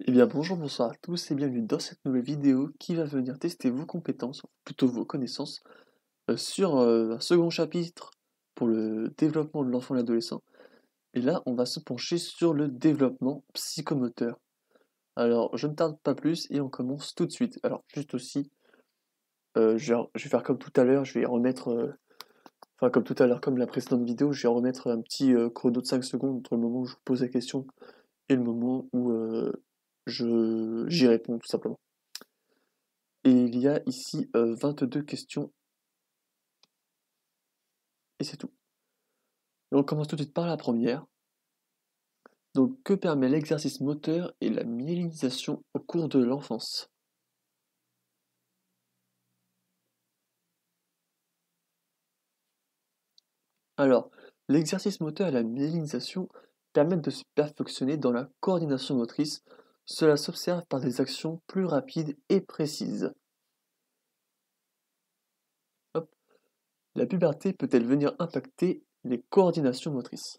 Eh bien bonjour, bonsoir à tous et bienvenue dans cette nouvelle vidéo qui va venir tester vos compétences, plutôt vos connaissances, sur un second chapitre pour le développement de l'enfant et l'adolescent. Et là, on va se pencher sur le développement psychomoteur. Alors, je ne tarde pas plus et on commence tout de suite. Alors, juste aussi, je vais faire comme tout à l'heure, je vais remettre, enfin comme tout à l'heure, comme la précédente vidéo, je vais remettre un petit chrono de 5 secondes entre le moment où je vous pose la question et le moment où j'y réponds tout simplement. Et il y a ici 22 questions, et c'est tout. Donc on commence tout de suite par la première. Donc que permet l'exercice moteur et la myélinisation au cours de l'enfance? Alors, l'exercice moteur et la myélinisation permettent de se perfectionner dans la coordination motrice. Cela s'observe par des actions plus rapides et précises. Hop. La puberté peut-elle venir impacter les coordinations motrices?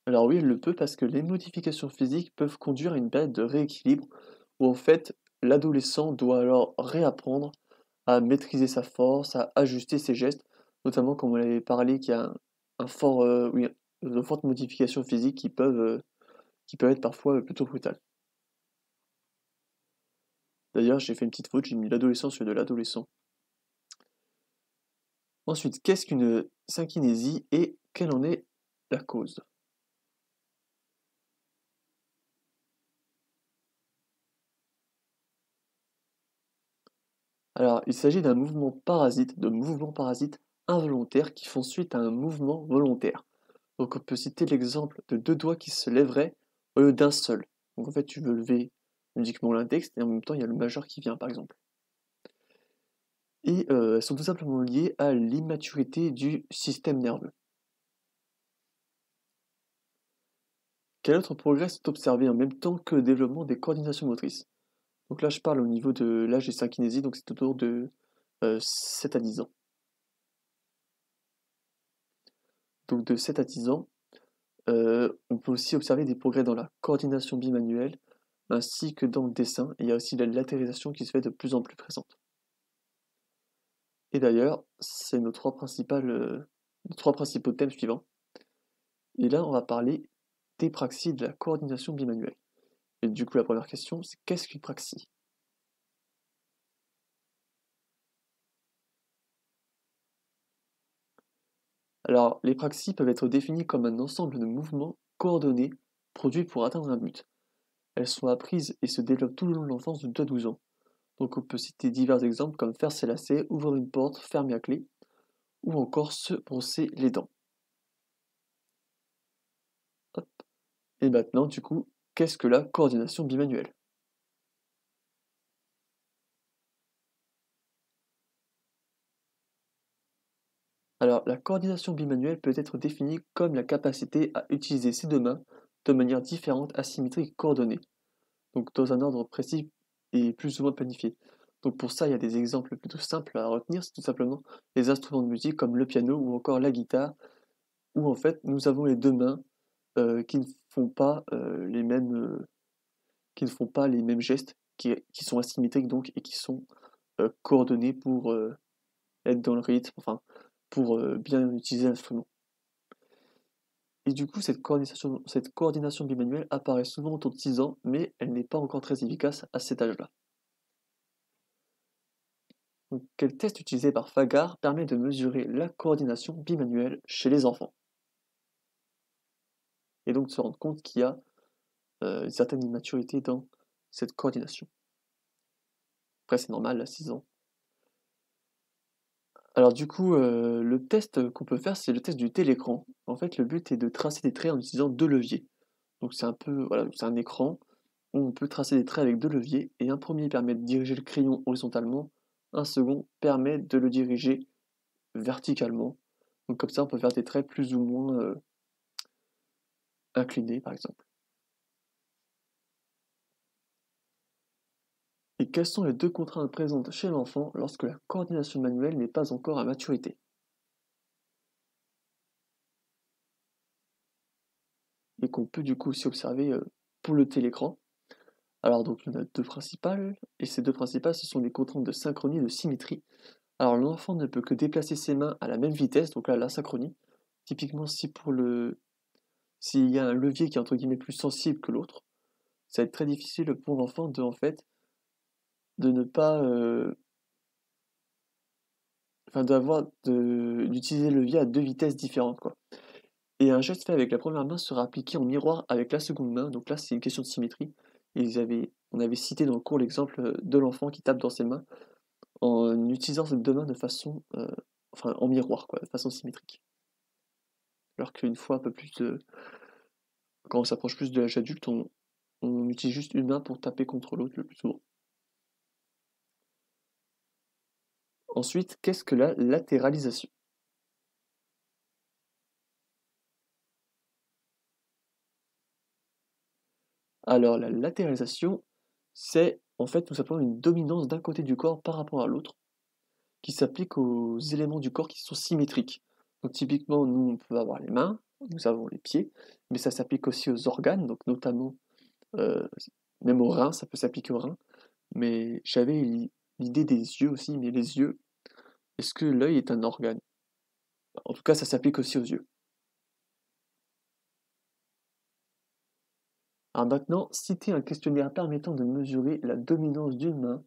Alors oui, elle le peut parce que les modifications physiques peuvent conduire à une période de rééquilibre où en fait l'adolescent doit alors réapprendre à maîtriser sa force, à ajuster ses gestes, notamment comme on l'avait parlé qu'il y a un fort, oui, de fortes modifications physiques qui peuvent être parfois plutôt brutales. D'ailleurs, j'ai fait une petite faute, j'ai mis l'adolescent sur de l'adolescent. Ensuite, qu'est-ce qu'une synkinésie et quelle en est la cause? Alors, il s'agit d'un mouvement parasite, de mouvements parasites involontaires qui font suite à un mouvement volontaire. Donc, on peut citer l'exemple de deux doigts qui se lèveraient au lieu d'un seul. Donc, en fait, tu veux lever uniquement l'index et en même temps, il y a le majeur qui vient, par exemple. Et elles sont tout simplement liées à l'immaturité du système nerveux. Quel autre progrès s'est observé en même temps que le développement des coordinations motrices? Donc là, je parle au niveau de l'âge des synkinésies, donc c'est autour de 7 à 10 ans. Donc de 7 à 10 ans, on peut aussi observer des progrès dans la coordination bimanuelle, ainsi que dans le dessin. Il y a aussi la latérisation qui se fait de plus en plus présente. Et d'ailleurs, c'est nos trois principaux thèmes suivants. Et là, on va parler des praxis de la coordination bimanuelle. Et du coup, la première question, c'est qu'est-ce qu'une praxis? Alors, les praxis peuvent être définies comme un ensemble de mouvements coordonnés produits pour atteindre un but. Elles sont apprises et se développent tout le long de l'enfance de 2 à 12 ans. Donc on peut citer divers exemples comme faire ses lacets, ouvrir une porte, fermer à clé, ou encore se brosser les dents. Hop. Et maintenant, du coup, qu'est-ce que la coordination bimanuelle? Alors, la coordination bimanuelle peut être définie comme la capacité à utiliser ses deux mains de manière différente, asymétrique et coordonnée, donc dans un ordre précis et plus ou moins planifié. Donc pour ça, il y a des exemples plutôt simples à retenir, c'est tout simplement les instruments de musique comme le piano ou encore la guitare, où en fait nous avons les deux mains qui ne font pas qui ne font pas les mêmes gestes, qui sont asymétriques donc et qui sont coordonnés pour être dans le rythme, enfin pour bien utiliser l'instrument. Et du coup, cette coordination bimanuelle apparaît souvent autour de 6 ans, mais elle n'est pas encore très efficace à cet âge-là. Donc, quel test utilisé par Fagard permet de mesurer la coordination bimanuelle chez les enfants? Et donc de se rendre compte qu'il y a une certaine immaturité dans cette coordination. Après, c'est normal à 6 ans. Alors du coup, le test qu'on peut faire, c'est le test du télécran. En fait, le but est de tracer des traits en utilisant 2 leviers. Donc c'est un peu, voilà, c'est un écran où on peut tracer des traits avec 2 leviers et un premier permet de diriger le crayon horizontalement, un second permet de le diriger verticalement. Donc comme ça, on peut faire des traits plus ou moins inclinés, par exemple. Et quelles sont les 2 contraintes présentes chez l'enfant lorsque la coordination manuelle n'est pas encore à maturité? et qu'on peut du coup aussi observer pour le télécran. Alors donc il y en a deux principales, et ces deux principales, ce sont les contraintes de synchronie et de symétrie. Alors l'enfant ne peut que déplacer ses mains à la même vitesse, donc là la synchronie. Typiquement s'il y a un levier qui est entre guillemets plus sensible que l'autre, ça va être très difficile pour l'enfant de en fait de ne pas d'utiliser le levier à deux vitesses différentes quoi. Et un geste fait avec la première main sera appliqué en miroir avec la seconde main, donc là c'est une question de symétrie. On avait cité dans le cours l'exemple de l'enfant qui tape dans ses mains en utilisant ses deux mains de façon, enfin en miroir quoi, de façon symétrique. Alors qu'une fois un peu plus quand on s'approche plus de l'âge adulte, on utilise juste une main pour taper contre l'autre le plus souvent. Ensuite, qu'est-ce que la latéralisation? Alors la latéralisation, c'est en fait tout simplement une dominance d'un côté du corps par rapport à l'autre, qui s'applique aux éléments du corps qui sont symétriques. Donc typiquement, nous, on peut avoir les mains, nous avons les pieds, mais ça s'applique aussi aux organes, donc notamment, euh, même aux reins, ça peut s'appliquer aux reins. Mais j'avais l'idée des yeux aussi, mais les yeux, est-ce que l'œil est un organe? En tout cas, ça s'applique aussi aux yeux. Alors maintenant, citez un questionnaire permettant de mesurer la dominance d'une main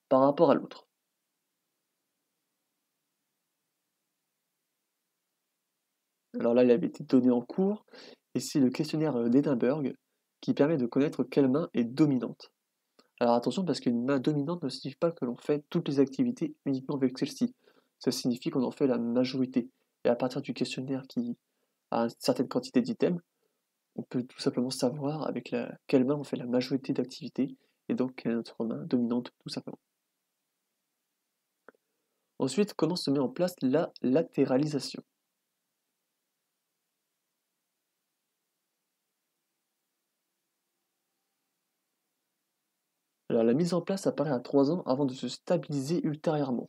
par rapport à l'autre. Alors là, il avait été donné en cours, et c'est le questionnaire d'Edinburgh qui permet de connaître quelle main est dominante. Alors attention, parce qu'une main dominante ne signifie pas que l'on fait toutes les activités uniquement avec celle-ci. Ça signifie qu'on en fait la majorité. Et à partir du questionnaire qui a une certaine quantité d'items, on peut tout simplement savoir avec quelle main on fait la majorité d'activités, et donc quelle est notre main dominante, tout simplement. Ensuite, comment se met en place la latéralisation? Alors la mise en place apparaît à 3 ans avant de se stabiliser ultérieurement.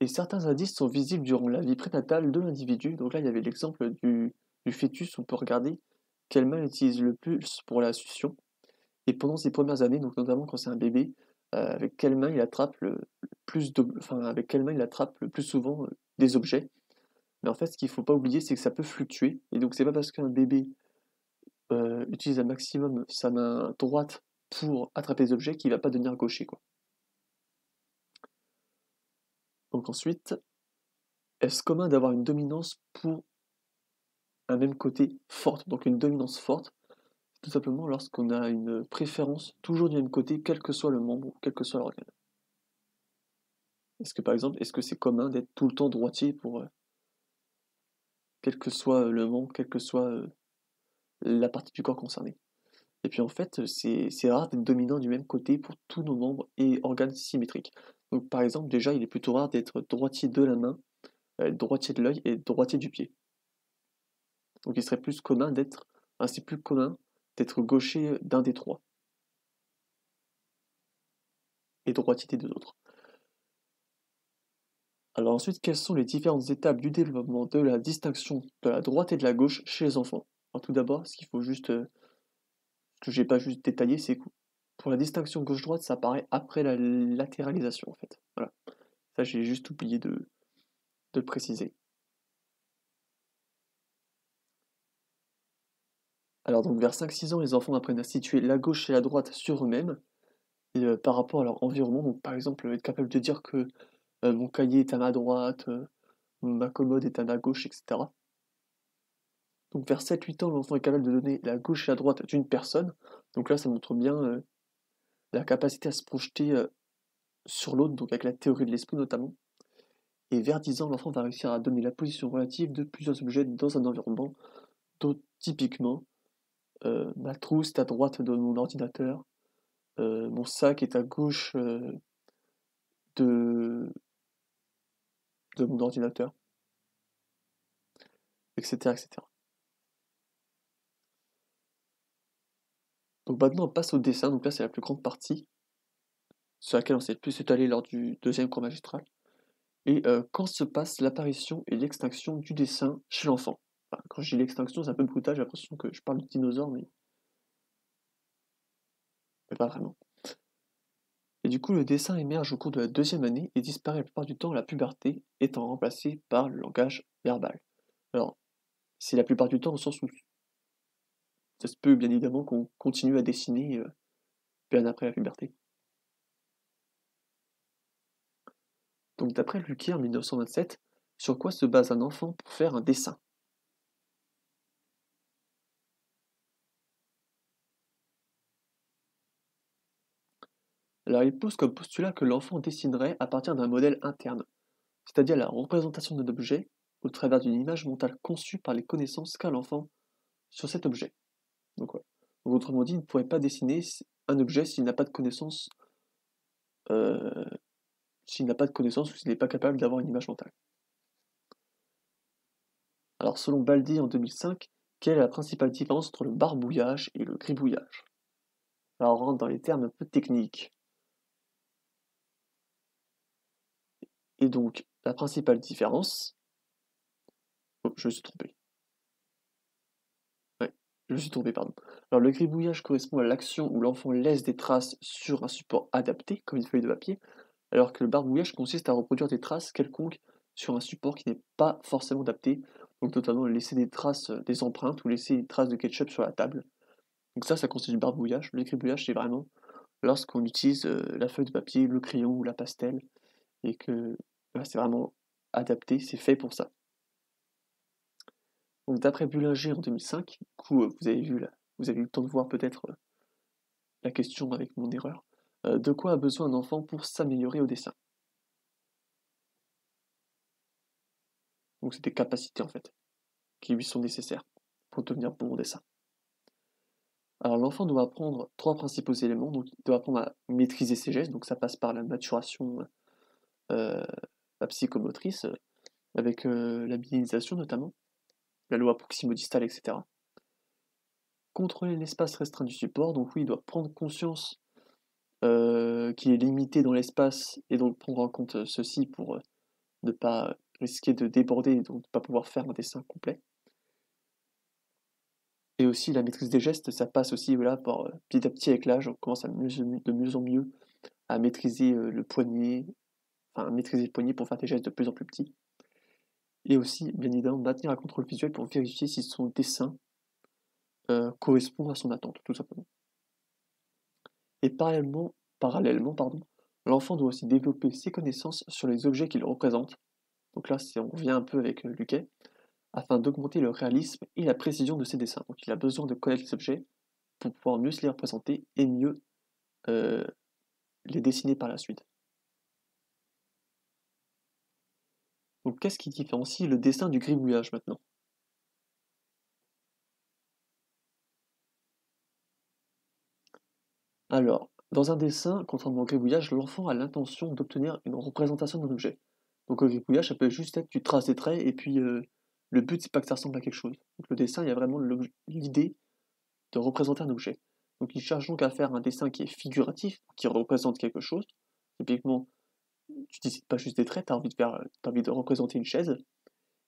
Et certains indices sont visibles durant la vie prénatale de l'individu. Donc là, il y avait l'exemple du fœtus, on peut regarder quelle main il utilise le plus pour la succion. Et pendant ses premières années, donc notamment quand c'est un bébé, avec quelle main il attrape avec quelle main il attrape le plus souvent des objets. Mais en fait, ce qu'il ne faut pas oublier, c'est que ça peut fluctuer. Et donc c'est pas parce qu'un bébé utilise un maximum sa main droite pour attraper les objets qu'il va pas devenir gaucher, quoi. Donc ensuite, est-ce commun d'avoir une dominance pour un même côté forte? Donc une dominance forte, tout simplement lorsqu'on a une préférence toujours du même côté, quel que soit le membre, quel que soit l'organe. Est-ce que par exemple, est-ce que c'est commun d'être tout le temps droitier pour quel que soit le membre, quelle que soit la partie du corps concernée? Et puis en fait, c'est rare d'être dominant du même côté pour tous nos membres et organes symétriques. Donc par exemple, déjà, il est plutôt rare d'être droitier de la main, droitier de l'œil et droitier du pied. Donc il serait plus commun d'être, enfin, c'est plus commun d'être gaucher d'un des trois et droitier des deux autres. Alors ensuite, quelles sont les différentes étapes du développement de la distinction de la droite et de la gauche chez les enfants? Alors tout d'abord, ce qu'il faut juste, ce que j'ai pas juste détaillé, c'est que pour la distinction gauche-droite, ça apparaît après la latéralisation en fait. Voilà. Ça, j'ai juste oublié de le préciser. Alors donc vers 5-6 ans, les enfants apprennent à situer la gauche et la droite sur eux-mêmes et par rapport à leur environnement. Donc par exemple, être capable de dire que mon cahier est à ma droite, ma commode est à ma gauche, etc. Donc vers 7-8 ans, l'enfant est capable de donner la gauche et la droite d'une personne. Donc là, ça montre bien la capacité à se projeter sur l'autre, donc avec la théorie de l'esprit notamment. Et vers 10 ans, l'enfant va réussir à donner la position relative de plusieurs objets dans un environnement. Donc typiquement, ma trousse est à droite de mon ordinateur, mon sac est à gauche de, de mon ordinateur, etc., etc. Donc maintenant, on passe au dessin. Donc là, c'est la plus grande partie, sur laquelle on s'est le plus étalé lors du deuxième cours magistral. Et quand se passe l'apparition et l'extinction du dessin chez l'enfant? Enfin, Quand je dis l'extinction, c'est un peu brutal, j'ai l'impression que je parle de dinosaures, mais pas vraiment. Et du coup, le dessin émerge au cours de la deuxième année et disparaît la plupart du temps à la puberté, étant remplacé par le langage verbal. Alors, c'est la plupart du temps au sens où ça se peut bien évidemment qu'on continue à dessiner bien après la puberté. Donc d'après Luquier en 1927, sur quoi se base un enfant pour faire un dessin? Alors il pose comme postulat que l'enfant dessinerait à partir d'un modèle interne, c'est-à-dire la représentation d'un objet au travers d'une image mentale conçue par les connaissances qu'a l'enfant sur cet objet. Donc, ouais. Donc, autrement dit, il ne pourrait pas dessiner un objet s'il n'a pas de connaissance, euh, s'il n'a pas de connaissance ou s'il n'est pas capable d'avoir une image mentale. Alors selon Baldi en 2005, quelle est la principale différence entre le barbouillage et le gribouillage? Alors on rentre dans les termes un peu techniques. Et donc, la principale différence... Oh, je me suis trompé. Ouais, je me suis trompé, pardon. Alors le gribouillage correspond à l'action où l'enfant laisse des traces sur un support adapté, comme une feuille de papier, alors que le barbouillage consiste à reproduire des traces quelconques sur un support qui n'est pas forcément adapté, donc notamment laisser des traces, des empreintes ou laisser des traces de ketchup sur la table. Donc ça constitue le barbouillage. Le gribouillage, c'est vraiment lorsqu'on utilise la feuille de papier, le crayon ou la pastel, et que voilà, c'est vraiment adapté, c'est fait pour ça. Donc d'après Bullinger en 2005, du coup vous avez eu le temps de voir peut-être la question avec mon erreur, de quoi a besoin un enfant pour s'améliorer au dessin? Donc c'est des capacités en fait, qui lui sont nécessaires pour devenir bon au dessin. Alors l'enfant doit apprendre trois principaux éléments, donc il doit apprendre à maîtriser ses gestes, donc ça passe par la maturation euh, la psychomotrice, avec la biélisation notamment, la loi proximo-distale, etc. Contrôler l'espace restreint du support, donc oui, il doit prendre conscience qu'il est limité dans l'espace et donc prendre en compte ceci pour ne pas risquer de déborder et donc ne pas pouvoir faire un dessin complet. Et aussi la maîtrise des gestes, ça passe aussi voilà, par petit à petit avec l'âge, on commence de mieux en mieux à maîtriser le poignet, enfin maîtriser le poignet pour faire des gestes de plus en plus petits. Et aussi, bien évidemment, maintenir un contrôle visuel pour vérifier si son dessin correspond à son attente, tout simplement. Et parallèlement, pardon, l'enfant doit aussi développer ses connaissances sur les objets qu'il représente. Donc là, on revient un peu avec Luquet, afin d'augmenter le réalisme et la précision de ses dessins. Donc il a besoin de connaître les objets pour pouvoir mieux se les représenter et mieux euh, les dessiner par la suite. Donc qu'est-ce qui différencie le dessin du gribouillage maintenant? Alors, dans un dessin, contrairement au gribouillage, l'enfant a l'intention d'obtenir une représentation d'un objet. Donc au gribouillage, ça peut juste être tu traces des traits et puis le but c'est pas que ça ressemble à quelque chose. Donc le dessin, il y a vraiment l'idée de représenter un objet. Donc il cherche donc à faire un dessin qui est figuratif, qui représente quelque chose. Typiquement, tu décides pas juste des traits, t'as envie de représenter une chaise,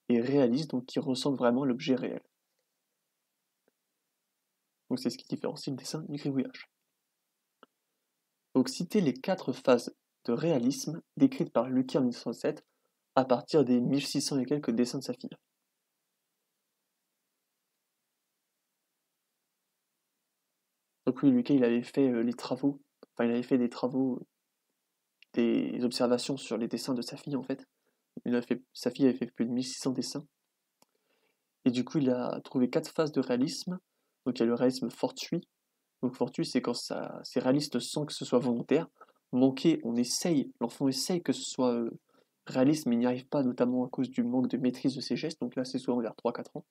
et réaliste, donc qui ressemble vraiment à l'objet réel. Donc c'est ce qui différencie le dessin du gribouillage. Donc citer les quatre phases de réalisme décrites par Lucky en 1907 à partir des 1600 et quelques dessins de sa fille. Donc oui, Lucky, il avait fait les travaux, enfin il avait fait des travaux, des observations sur les dessins de sa fille en fait. Sa fille avait fait plus de 1600 dessins. Et du coup, il a trouvé quatre phases de réalisme. Donc il y a le réalisme fortuit. Donc fortuit, c'est quand c'est réaliste sans que ce soit volontaire. Manqué, l'enfant essaye que ce soit réaliste, mais il n'y arrive pas, notamment à cause du manque de maîtrise de ses gestes. Donc là, c'est souvent vers 3-4 ans.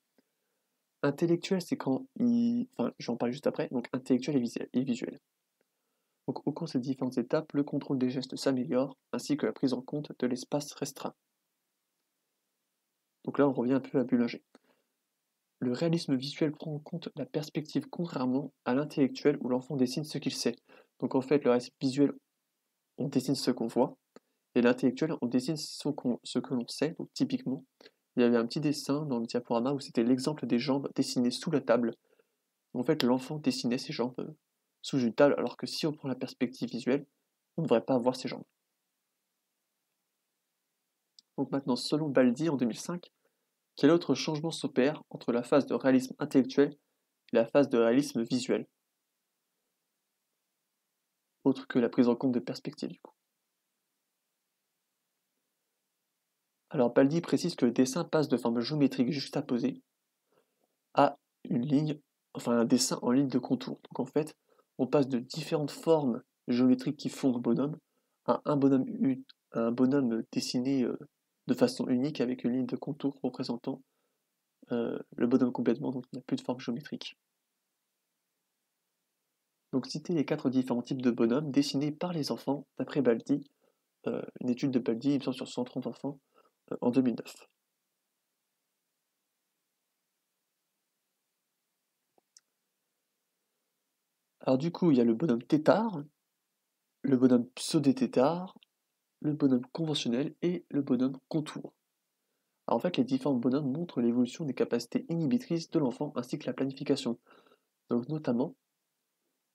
Intellectuel, c'est quand il... Enfin, j'en parle juste après. Donc intellectuel et visuel. Donc au cours de ces différentes étapes, le contrôle des gestes s'améliore, ainsi que la prise en compte de l'espace restreint. Donc là, on revient un peu à Bullinger. Le réalisme visuel prend en compte la perspective contrairement à l'intellectuel où l'enfant dessine ce qu'il sait. Donc en fait, le réalisme visuel, on dessine ce qu'on voit, et l'intellectuel, on dessine ce que l'on sait. Donc typiquement, il y avait un petit dessin dans le diaporama où c'était l'exemple des jambes dessinées sous la table. En fait, l'enfant dessinait ses jambes sous une table, alors que si on prend la perspective visuelle, on ne devrait pas voir ses jambes. Donc maintenant, selon Baldi en 2005, quel autre changement s'opère entre la phase de réalisme intellectuel et la phase de réalisme visuel, autre que la prise en compte de perspective du coup. Alors Baldi précise que le dessin passe de forme géométrique juxtaposée à une ligne, enfin un dessin en ligne de contour. Donc en fait, on passe de différentes formes géométriques qui font un bonhomme à un bonhomme dessiné de façon unique avec une ligne de contour représentant le bonhomme complètement, donc il n'y a plus de forme géométrique. Donc citer les 4 différents types de bonhommes dessinés par les enfants d'après Baldi, une étude de Baldi, il me semble sur 130 enfants, en 2009. Alors du coup, il y a le bonhomme tétard, le bonhomme pseudo-tétard, le bonhomme conventionnel et le bonhomme contour. Alors en fait, les différents bonhommes montrent l'évolution des capacités inhibitrices de l'enfant ainsi que la planification. Donc notamment,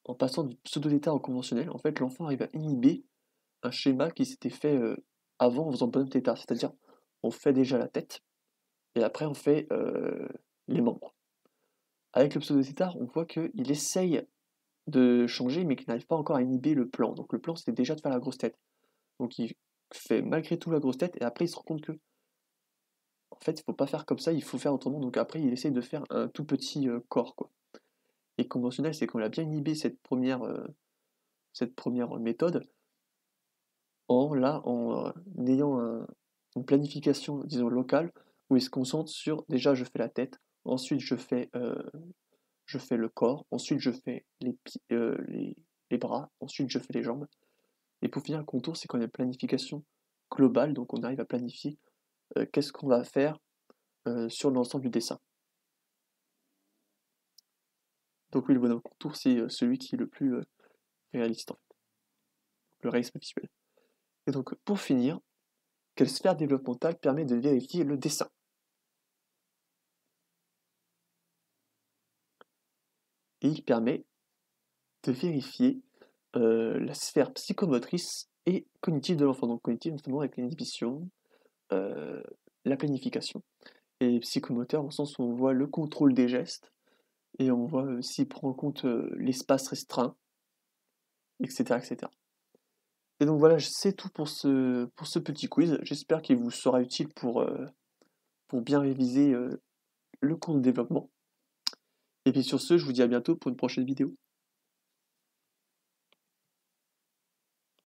en passant du pseudo-tétard au conventionnel, en fait, l'enfant arrive à inhiber un schéma qui s'était fait avant en faisant bonhomme tétard, c'est-à-dire on fait déjà la tête et après on fait les membres. Avec le pseudo-tétard, on voit qu'il essaye de changer mais qu'il n'arrive pas encore à inhiber le plan. Donc le plan c'était déjà de faire la grosse tête. Donc il fait malgré tout la grosse tête et après il se rend compte que en fait il faut pas faire comme ça, il faut faire autrement. Donc après il essaye de faire un tout petit corps quoi. Et conventionnel c'est qu'on a bien inhibé cette première méthode en ayant une planification disons locale où il se concentre sur déjà je fais la tête, ensuite je fais le corps, ensuite je fais les bras, ensuite je fais les jambes. Et pour finir, le contour, c'est quand il y a une planification globale, donc on arrive à planifier qu'est-ce qu'on va faire sur l'ensemble du dessin. Donc oui, le bonhomme contour, c'est celui qui est le plus réaliste, en fait, le réalisme visuel. Et donc pour finir, quelle sphère développementale permet de vérifier le dessin? Et il permet de vérifier la sphère psychomotrice et cognitive de l'enfant. Donc cognitive notamment avec l'inhibition, euh, la planification. Et psychomoteur au sens où on voit le contrôle des gestes, et on voit s'il prend en compte l'espace restreint, etc., etc. Et donc voilà, c'est tout pour ce petit quiz. J'espère qu'il vous sera utile pour bien réviser le cours de développement. Et puis sur ce, je vous dis à bientôt pour une prochaine vidéo.